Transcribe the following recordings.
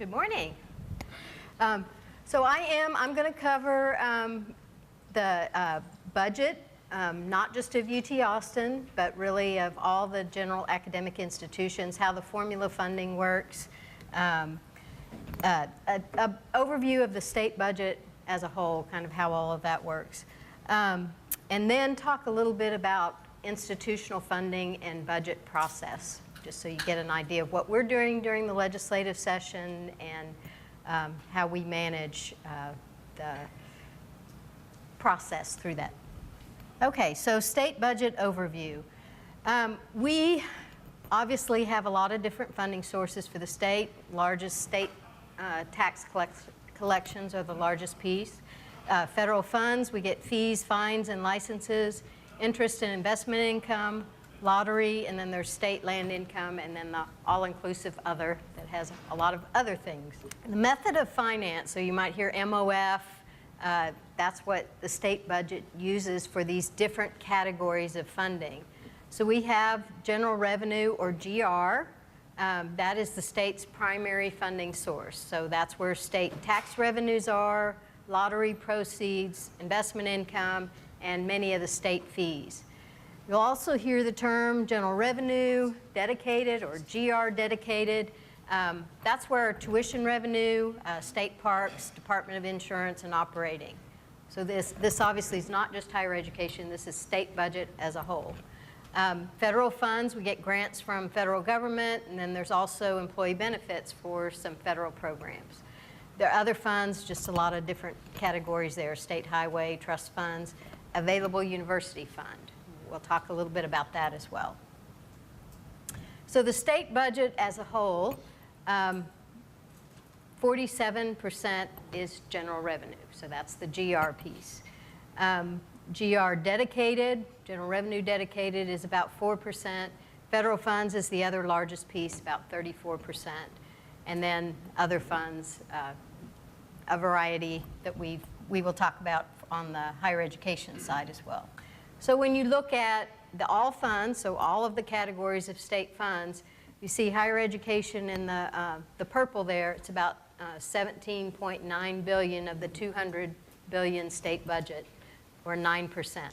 Good morning. I'm going to cover the budget, not just of UT Austin, but really of all the general academic institutions, how the formula funding works, an overview of the state budget as a whole, kind of how all of that works, and then talk a little bit about institutional funding and budget process, just so you get an idea of what we're doing during the legislative session and how we manage the process through that. Okay, so state budget overview. We obviously have a lot of different funding sources for the state. Largest state tax collections are the largest piece. Federal funds, we get fees, fines, and licenses, interest and investment income, lottery, and then there's state land income, and then the all-inclusive other that has a lot of other things. The method of finance, so you might hear MOF, that's what the state budget uses for these different categories of funding. So we have general revenue, or GR. That is the state's primary funding source. So that's where state tax revenues are, lottery proceeds, investment income, and many of the state fees. You'll also hear the term general revenue dedicated or GR dedicated. That's where tuition revenue, state parks, Department of Insurance, and operating. So this obviously is not just higher education, this is state budget as a whole. Federal funds, we get grants from federal government, and then there's also employee benefits for some federal programs. There are other funds, just a lot of different categories there, state highway, trust funds, available university fund. We'll talk a little bit about that as well. So the state budget as a whole, 47% is general revenue, so that's the GR piece. GR dedicated, general revenue dedicated, is about 4%. Federal funds is the other largest piece, about 34%. And then other funds, a variety that we will talk about on the higher education side as well. So when you look at the all funds, so all of the categories of state funds, you see higher education in the purple there. It's about 17.9 billion of the 200 billion state budget, or 9%.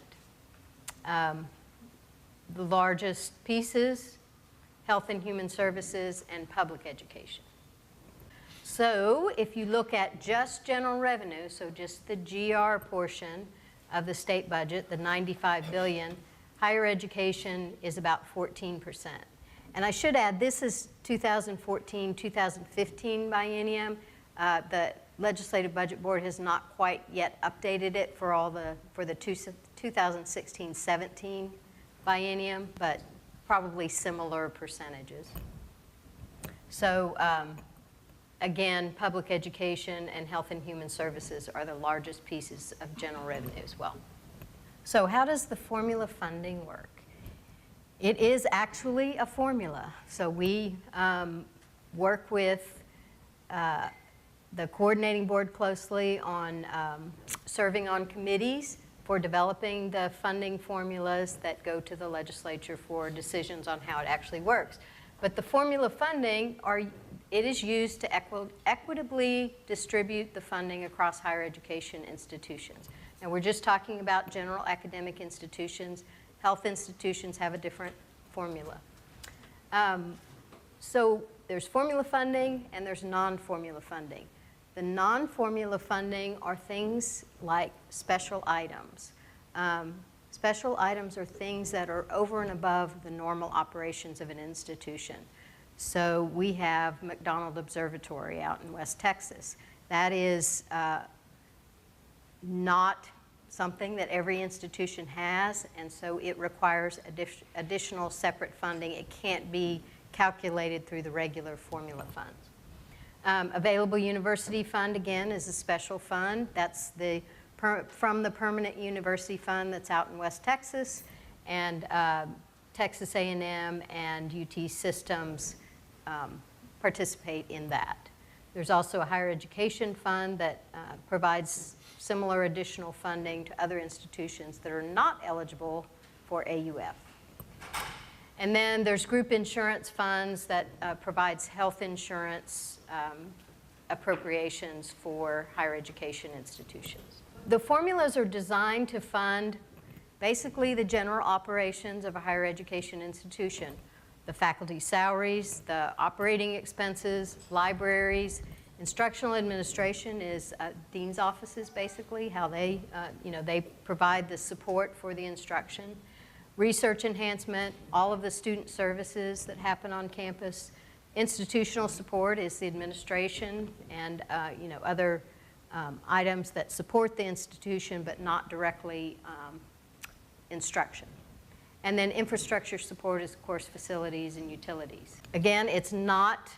The largest pieces, health and human services and public education. So if you look at just general revenue, so just the GR portion of the state budget, the 95 billion, higher education is about 14%. And I should add, this is 2014-2015 biennium. The Legislative Budget Board has not quite yet updated it for the 2016-17 biennium, but probably similar percentages. So again, public education and health and human services are the largest pieces of general revenue as well. So how does the formula funding work? It is actually a formula. So we work with the coordinating board closely on serving on committees for developing the funding formulas that go to the legislature for decisions on how it actually works. But the formula funding it is used to equitably distribute the funding across higher education institutions. Now we're just talking about general academic institutions. Health institutions have a different formula. So there's formula funding and there's non-formula funding. The non-formula funding are things like special items. Special items are things that are over and above the normal operations of an institution. So we have McDonald Observatory out in West Texas. That is not something that every institution has, and so it requires additional separate funding. It can't be calculated through the regular formula funds. Available University Fund, again, is a special fund. That's from the Permanent University Fund that's out in West Texas, and Texas A&M and UT Systems participate in that. There's also a higher education fund that provides similar additional funding to other institutions that are not eligible for AUF. And then there's group insurance funds that provides health insurance appropriations for higher education institutions. The formulas are designed to fund basically the general operations of a higher education institution. The faculty salaries, the operating expenses, libraries, instructional administration is dean's offices, basically, how they, they provide the support for the instruction. Research enhancement, all of the student services that happen on campus. Institutional support is the administration and other items that support the institution but not directly instruction. And then infrastructure support is, of course, facilities and utilities. Again, it's not,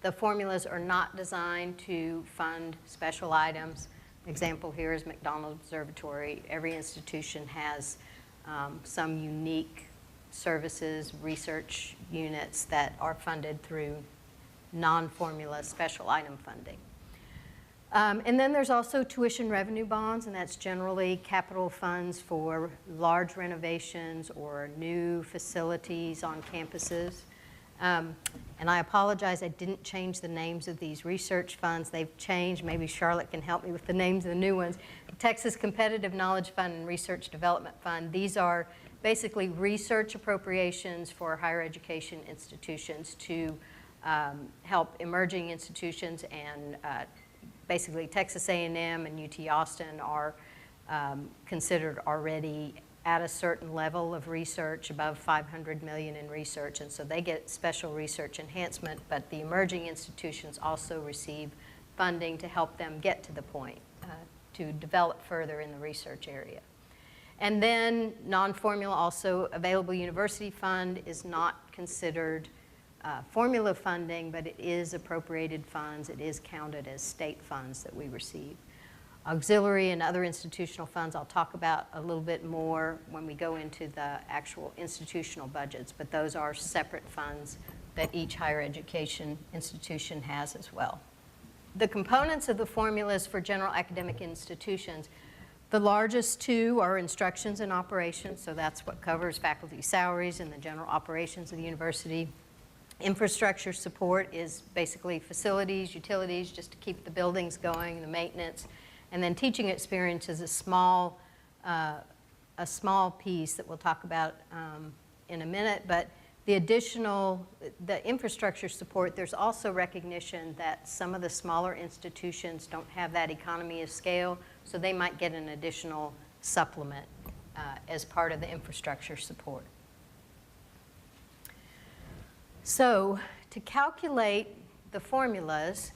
the formulas are not designed to fund special items. Example here is McDonald Observatory. Every institution has some unique services, research units that are funded through non-formula special item funding. And then there's also tuition revenue bonds, and that's generally capital funds for large renovations or new facilities on campuses. And I apologize, I didn't change the names of these research funds. They've changed. Maybe Charlotte can help me with the names of the new ones. Texas Competitive Knowledge Fund and Research Development Fund. These are basically research appropriations for higher education institutions to help emerging institutions, and basically Texas A&M and UT Austin are considered already at a certain level of research, above 500 million in research, and so they get special research enhancement, but the emerging institutions also receive funding to help them get to the point to develop further in the research area. And then non-formula, also available university fund is not considered formula funding, but it is appropriated funds. It is counted as state funds that we receive. Auxiliary and other institutional funds I'll talk about a little bit more when we go into the actual institutional budgets, but those are separate funds that each higher education institution has as well. The components of the formulas for general academic institutions, the largest two are instructions and operations, so that's what covers faculty salaries and the general operations of the university. Infrastructure support is basically facilities, utilities, just to keep the buildings going, the maintenance. And then teaching experience is a small piece that we'll talk about in a minute, but the infrastructure support, there's also recognition that some of the smaller institutions don't have that economy of scale, so they might get an additional supplement as part of the infrastructure support. So to calculate the formulas,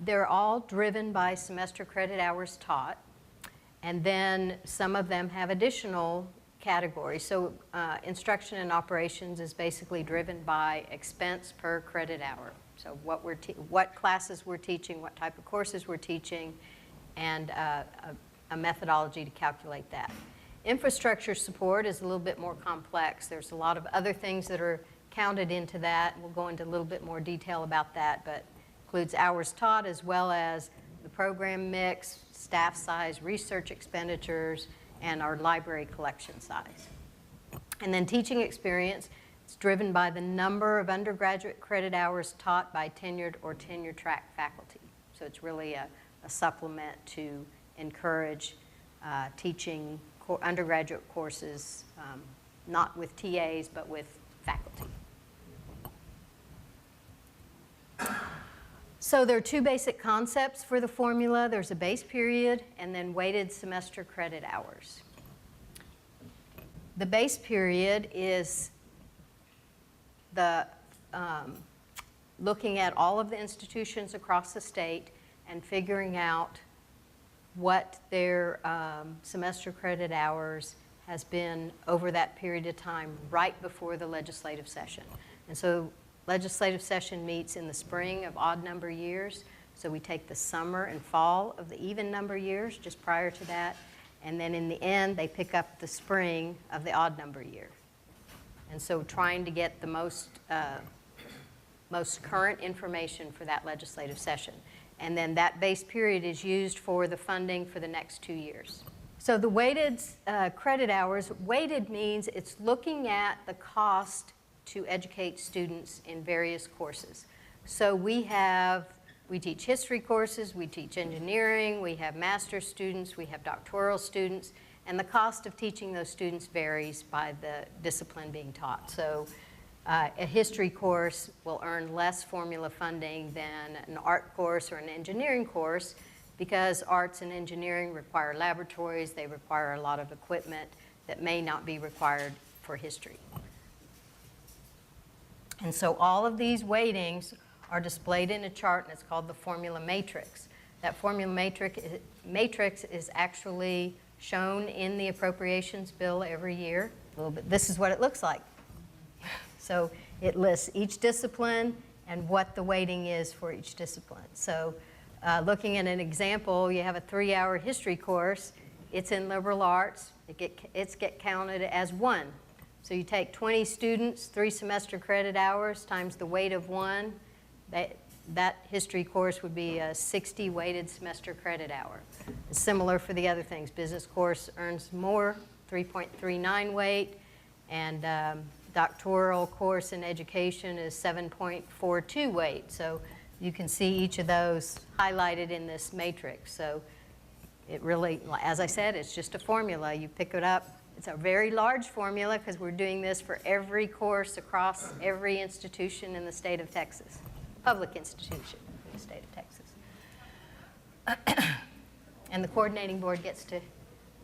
they're all driven by semester credit hours taught, and then some of them have additional categories. So instruction and operations is basically driven by expense per credit hour. So what classes we're teaching, what type of courses we're teaching, and a methodology to calculate that. Infrastructure support is a little bit more complex. There's a lot of other things that are counted into that. We'll go into a little bit more detail about that, but includes hours taught as well as the program mix, staff size, research expenditures, and our library collection size. And then teaching experience, it's driven by the number of undergraduate credit hours taught by tenured or tenure-track faculty. So it's really a supplement to encourage teaching undergraduate courses, not with TAs, but with faculty. So there are two basic concepts for the formula. There's a base period and then weighted semester credit hours. The base period is the looking at all of the institutions across the state and figuring out what their semester credit hours has been over that period of time right before the legislative session. And so legislative session meets in the spring of odd number years. So we take the summer and fall of the even number years just prior to that. And then in the end, they pick up the spring of the odd number year. And so trying to get the most current information for that legislative session. And then that base period is used for the funding for the next 2 years. So the weighted credit hours, weighted means it's looking at the cost to educate students in various courses. So we have We teach history courses, we teach engineering, we have master's students, we have doctoral students, and the cost of teaching those students varies by the discipline being taught. So a history course will earn less formula funding than an art course or an engineering course, because arts and engineering require laboratories, they require a lot of equipment that may not be required for history. And so all of these weightings are displayed in a chart, and it's called the formula matrix. That formula matrix is actually shown in the appropriations bill every year. A little bit. This is what it looks like. So it lists each discipline and what the weighting is for each discipline. So looking at an example, you have a 3-hour history course. It's in liberal arts. It's get counted as 1. So you take 20 students, 3 semester credit hours times the weight of 1. That history course would be a 60 weighted semester credit hour. It's similar for the other things. Business course earns more, 3.39 weight, and doctoral course in education is 7.42 weight. So you can see each of those highlighted in this matrix. So it really, as I said, it's just a formula. You pick it up. It's a very large formula because we're doing this for every course across every institution in the state of Texas, public institution in the state of Texas. And the coordinating board gets to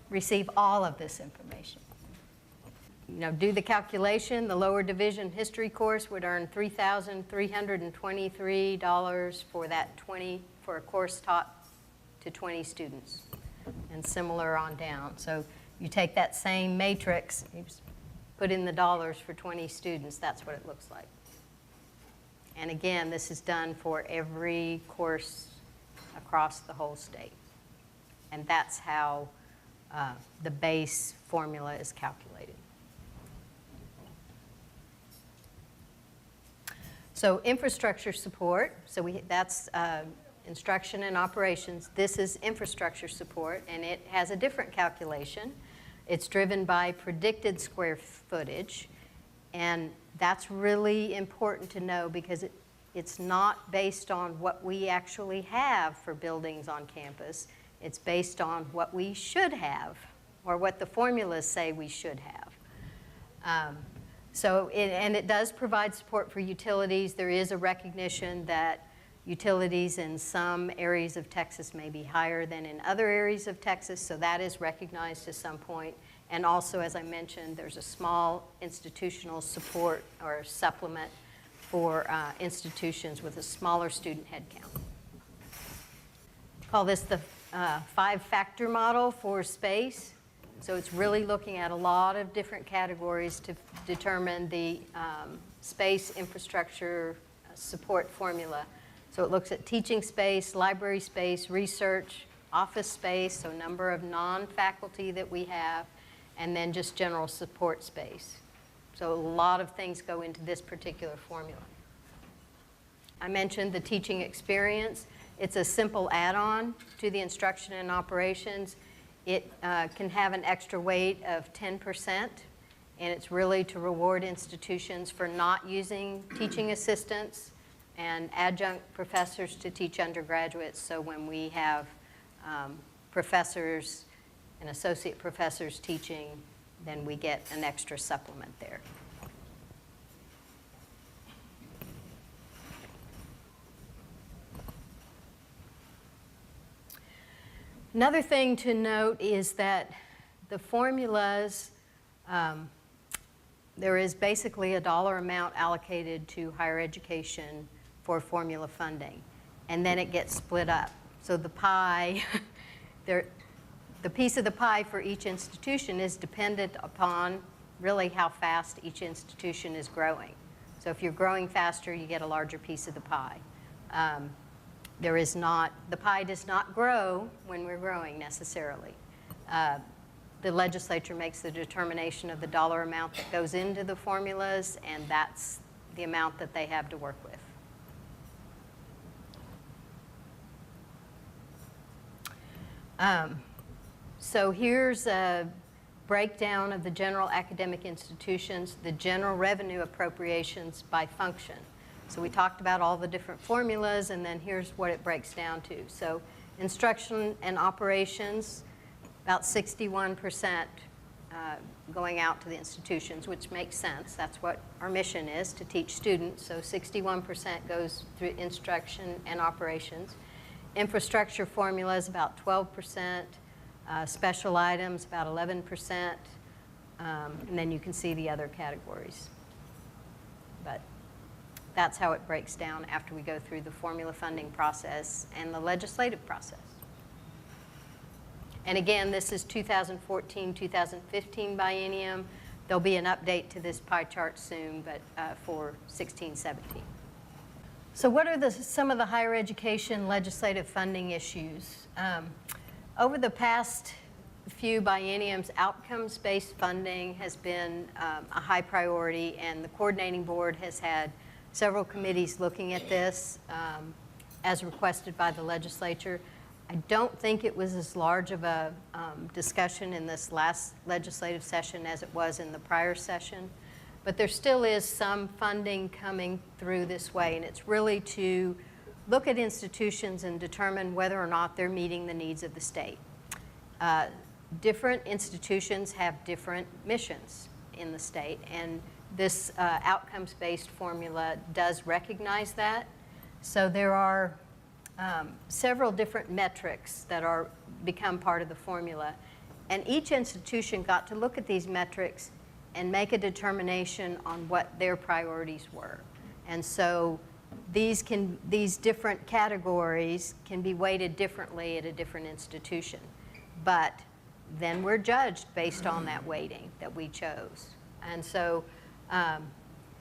receive all of this information. You know, do the calculation. The lower division history course would earn $3,323 for for a course taught to 20 students, and similar on down. So you take that same matrix, you put in the dollars for 20 students, that's what it looks like. And again, this is done for every course across the whole state. And that's how the base formula is calculated. So infrastructure support, so that's instruction and operations. This is infrastructure support, and it has a different calculation. It's driven by predicted square footage, and that's really important to know because it's not based on what we actually have for buildings on campus. It's based on what we should have, or what the formulas say we should have. And it does provide support for utilities. There is a recognition that utilities in some areas of Texas may be higher than in other areas of Texas, so that is recognized at some point. And also, as I mentioned, there's a small institutional support or supplement for institutions with a smaller student headcount. Call this the 5-factor model for space. So it's really looking at a lot of different categories to determine the space infrastructure support formula. So it looks at teaching space, library space, research, office space, so number of non-faculty that we have, and then just general support space. So a lot of things go into this particular formula. I mentioned the teaching experience. It's a simple add-on to the instruction and operations. It can have an extra weight of 10%, and it's really to reward institutions for not using teaching assistants and adjunct professors to teach undergraduates. So when we have professors and associate professors teaching, then we get an extra supplement there. Another thing to note is that the formulas, there is basically a dollar amount allocated to higher education for formula funding, and then it gets split up. So the pie, the piece of the pie for each institution is dependent upon really how fast each institution is growing. So if you're growing faster, you get a larger piece of the pie. The pie does not grow when we're growing necessarily. The legislature makes the determination of the dollar amount that goes into the formulas, and that's the amount that they have to work with. So here's a breakdown of the general academic institutions, the general revenue appropriations by function. So we talked about all the different formulas, and then here's what it breaks down to. So instruction and operations, about 61% going out to the institutions, which makes sense. That's what our mission is, to teach students. So 61% goes through instruction and operations. Infrastructure formula is about 12%. Special items, about 11%. And then you can see the other categories. But that's how it breaks down after we go through the formula funding process and the legislative process. And again, this is 2014-2015 biennium. There'll be an update to this pie chart soon, but for 16-17. So what are some of the higher education legislative funding issues? Over the past few bienniums, outcomes-based funding has been a high priority, and the coordinating board has had several committees looking at this as requested by the legislature. I don't think it was as large of a discussion in this last legislative session as it was in the prior session, but there still is some funding coming through this way, and it's really to look at institutions and determine whether or not they're meeting the needs of the state. Different institutions have different missions in the state, and this outcomes-based formula does recognize that. So there are several different metrics that become part of the formula, and each institution got to look at these metrics and make a determination on what their priorities were. And so these different categories can be weighted differently at a different institution, but then we're judged based on that weighting that we chose. And so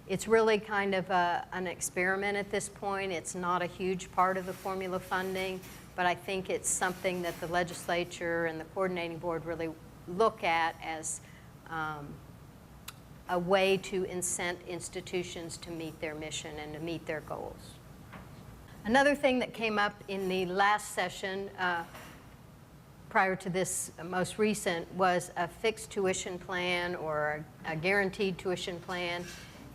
it's really kind of an experiment at this point. It's not a huge part of the formula funding, but I think it's something that the legislature and the coordinating board really look at as a way to incent institutions to meet their mission and to meet their goals. Another thing that came up in the last session prior to this most recent was a fixed tuition plan or a guaranteed tuition plan.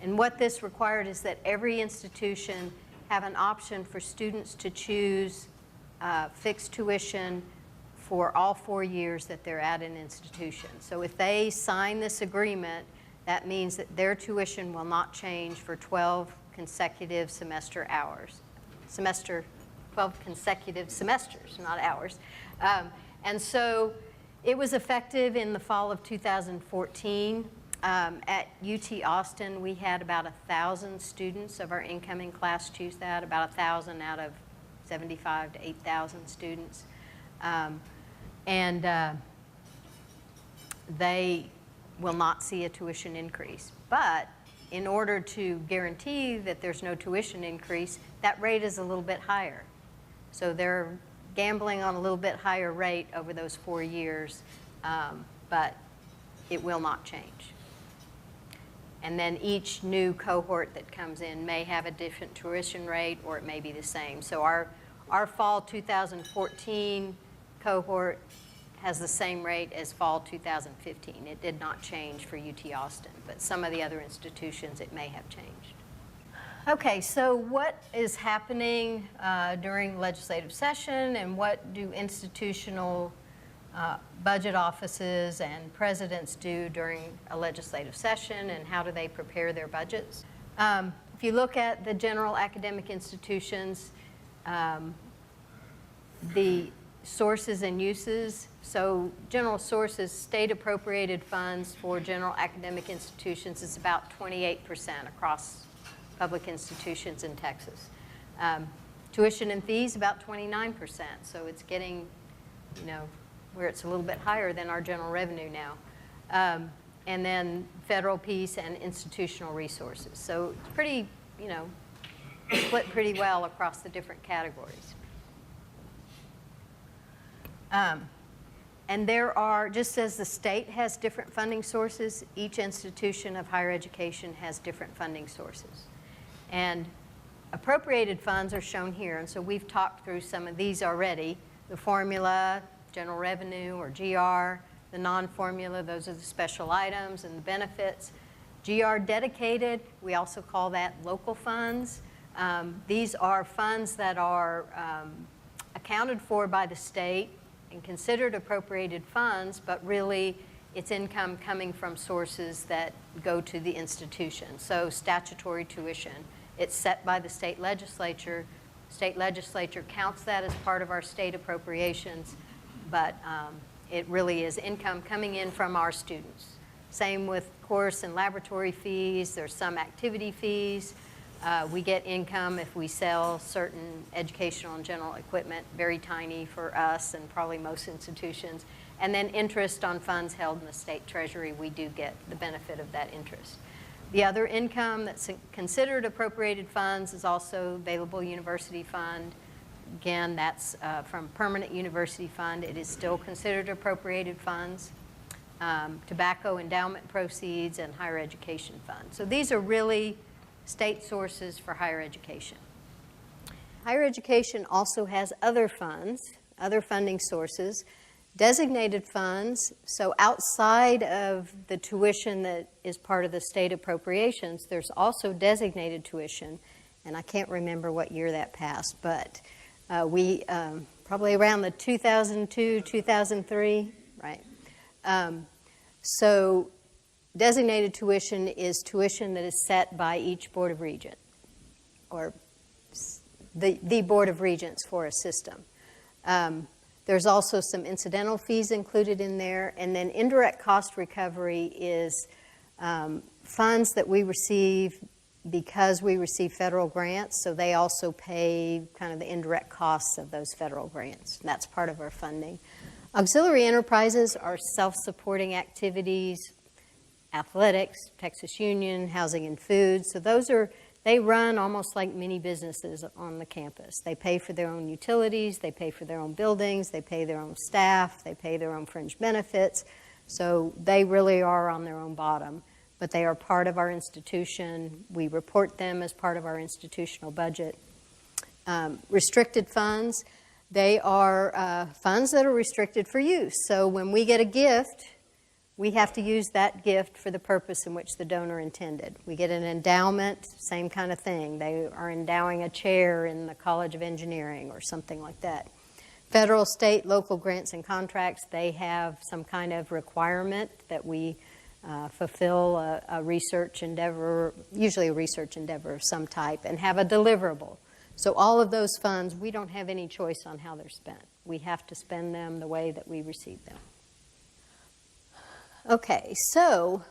And what this required is that every institution have an option for students to choose fixed tuition for all 4 years that they're at an institution. So if they sign this agreement, that means that their tuition will not change for 12 consecutive 12 consecutive semesters, not hours. And so it was effective in the fall of 2014. At UT Austin, we had about 1,000 students of our incoming class choose that, about 1,000 out of 75 to 8,000 students. They will not see a tuition increase. But in order to guarantee that there's no tuition increase, that rate is a little bit higher. So they're gambling on a little bit higher rate over those 4 years, but it will not change. And then each new cohort that comes in may have a different tuition rate, or it may be the same. So our fall 2014 cohort has the same rate as fall 2015. It did not change for UT Austin, but some of the other institutions it may have changed. Okay, so what is happening during legislative session, and what do institutional budget offices and presidents do during a legislative session, and how do they prepare their budgets? If you look at the general academic institutions, the sources and uses, so general sources, state appropriated funds for general academic institutions is about 28% across public institutions in Texas. Tuition and fees about 29%, so it's getting, where it's a little bit higher than our general revenue now. And then federal piece and institutional resources. So it's pretty, split pretty well across the different categories. And there are, just as the state has different funding sources, each institution of higher education has different funding sources. And appropriated funds are shown here, and so we've talked through some of these already. The formula, general revenue or GR, the non-formula, those are the special items and the benefits. GR dedicated, we also call that local funds. These are funds that are accounted for by the state and considered appropriated funds, but really it's income coming from sources that go to the institution. So statutory tuition, it's set by the state legislature. State legislature counts that as part of our state appropriations, but it really is income coming in from our students. Same with course and laboratory fees. There's some activity fees. We get income if we sell certain educational and general equipment, very tiny for us and probably most institutions. And then interest on funds held in the state treasury, we do get the benefit of that interest. The other income that's considered appropriated funds is also available university fund. Again, that's from permanent university fund. It is still considered appropriated funds. Tobacco endowment proceeds and higher education fund. So these are really state sources for higher education. Higher education also has other funds, other funding sources. Designated funds, so outside of the tuition that is part of the state appropriations, there's also designated tuition, and I can't remember what year that passed, but we probably around the 2002, 2003, right? So designated tuition is tuition that is set by each Board of Regents, or the Board of Regents for a system. There's also some incidental fees included in there, and then indirect cost recovery is funds that we receive because we receive federal grants, so they also pay kind of the indirect costs of those federal grants, and that's part of our funding. Auxiliary enterprises are self-supporting activities, athletics, Texas Union, housing and food, so those are they run almost like mini businesses on the campus. They pay for their own utilities, they pay for their own buildings, they pay their own staff, they pay their own fringe benefits. So they really are on their own bottom, but they are part of our institution. We report them as part of our institutional budget. Restricted funds, they are funds that are restricted for use. So when we get a gift, we have to use that gift for the purpose in which the donor intended. We get an endowment, same kind of thing. They are endowing a chair in the College of Engineering or something like that. Federal, state, local grants and contracts, they have some kind of requirement that we fulfill a research endeavor, usually a research endeavor of some type, and have a deliverable. So all of those funds, we don't have any choice on how they're spent. We have to spend them the way that we receive them. Okay, so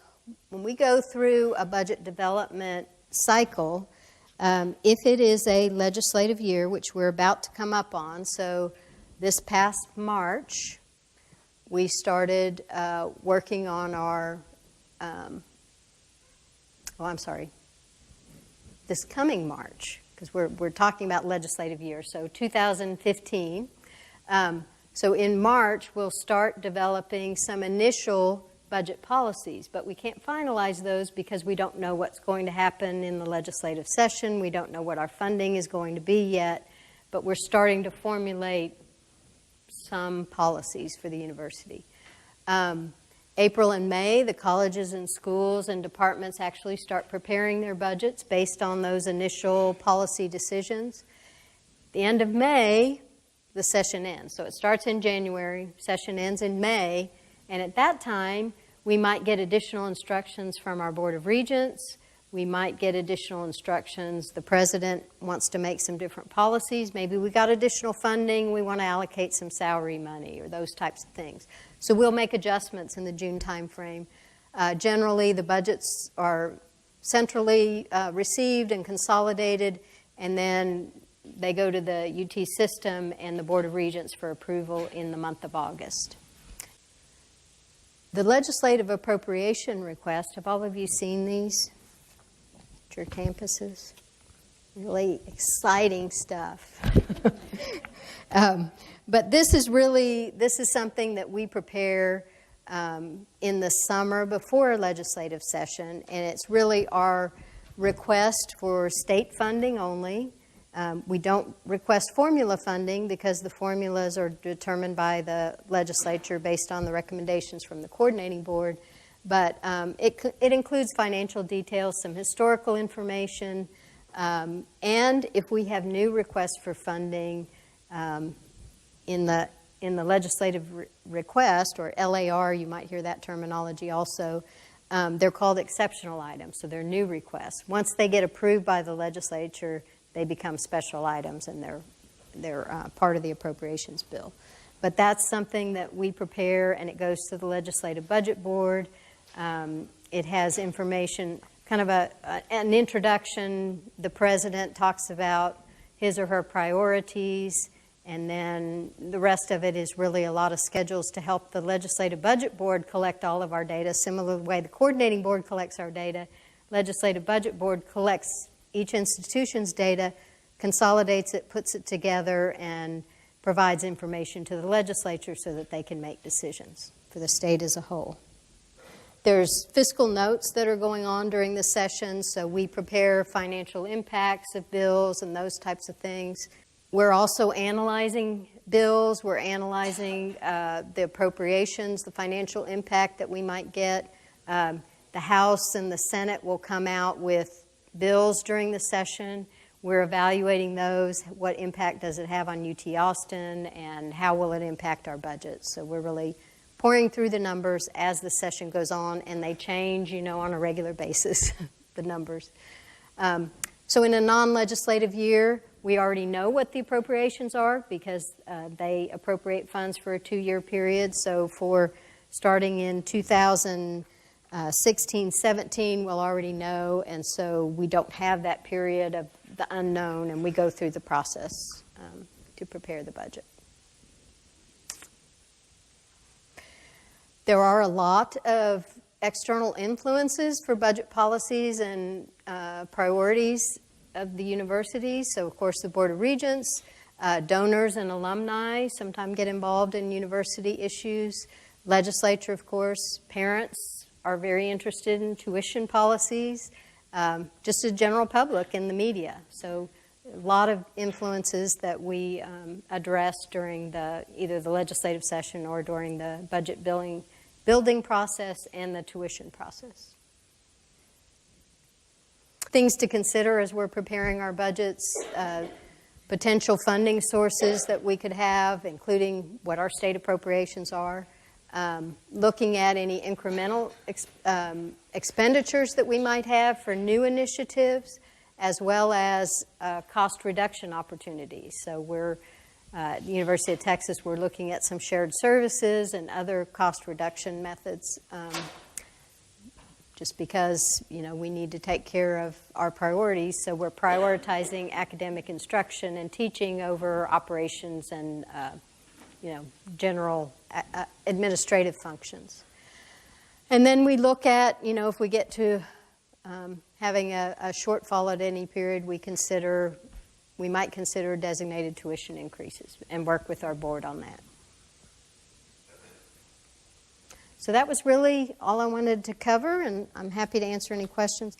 when we go through a budget development cycle, if it is a legislative year, which we're about to come up on, so this past March, we started working on our, this coming March, because we're talking about legislative year, so 2015. So in March, we'll start developing some initial budget policies, but we can't finalize those because we don't know what's going to happen in the legislative session. We don't know what our funding is going to be yet, but we're starting to formulate some policies for the university. April and May, the colleges and schools and departments actually start preparing their budgets based on those initial policy decisions. The end of May, the session ends. So it starts in January, session ends in May, and at that time, we might get additional instructions from our Board of Regents. We might get additional instructions. The president wants to make some different policies. Maybe we got additional funding. We want to allocate some salary money or those types of things. So we'll make adjustments in the June timeframe. Generally, the budgets are centrally received and consolidated, and then they go to the UT system and the Board of Regents for approval in the month of August. The legislative appropriation request, have all of you seen these at your campuses? Really exciting stuff. But this is something that we prepare in the summer before a legislative session, and it's really our request for state funding only. We don't request formula funding because the formulas are determined by the legislature based on the recommendations from the coordinating board. But it includes financial details, some historical information, And if we have new requests for funding in the legislative request, or LAR, you might hear that terminology also, they're called exceptional items, so they're new requests. Once they get approved by the legislature, they become special items, and they're part of the appropriations bill. But that's something that we prepare, and it goes to the Legislative Budget Board. It has information, kind of an introduction. The president talks about his or her priorities, and then the rest of it is really a lot of schedules to help the Legislative Budget Board collect all of our data. Similar to the way the Coordinating Board collects our data, Legislative Budget Board collects each institution's data, consolidates it, puts it together, and provides information to the legislature so that they can make decisions for the state as a whole. There's fiscal notes that are going on during the session, so we prepare financial impacts of bills and those types of things. We're also analyzing bills. We're analyzing the appropriations, the financial impact that we might get. The House and the Senate will come out with bills during the session. We're evaluating those. What impact does it have on UT Austin, and how will it impact our budget? So we're really pouring through the numbers as the session goes on, and they change, on a regular basis, the numbers. So in a non-legislative year, we already know what the appropriations are because they appropriate funds for a 2-year period. So for starting in 2016-17, we'll already know, and so we don't have that period of the unknown, and we go through the process to prepare the budget. There are a lot of external influences for budget policies and priorities of the university. So, of course, the Board of Regents, donors and alumni sometimes get involved in university issues. Legislature, of course, parents are very interested in tuition policies. Just the general public and the media. So a lot of influences that we address during either the legislative session or during the budget building process and the tuition process. Things to consider as we're preparing our budgets, potential funding sources that we could have, including what our state appropriations are. Looking at any incremental expenditures that we might have for new initiatives, as well as cost reduction opportunities. So we're, at the University of Texas, we're looking at some shared services and other cost reduction methods, just because, we need to take care of our priorities. So we're prioritizing academic instruction and teaching over operations and general administrative functions. And then we look at, if we get to having a shortfall at any period, we might consider designated tuition increases and work with our board on that. So that was really all I wanted to cover, and I'm happy to answer any questions.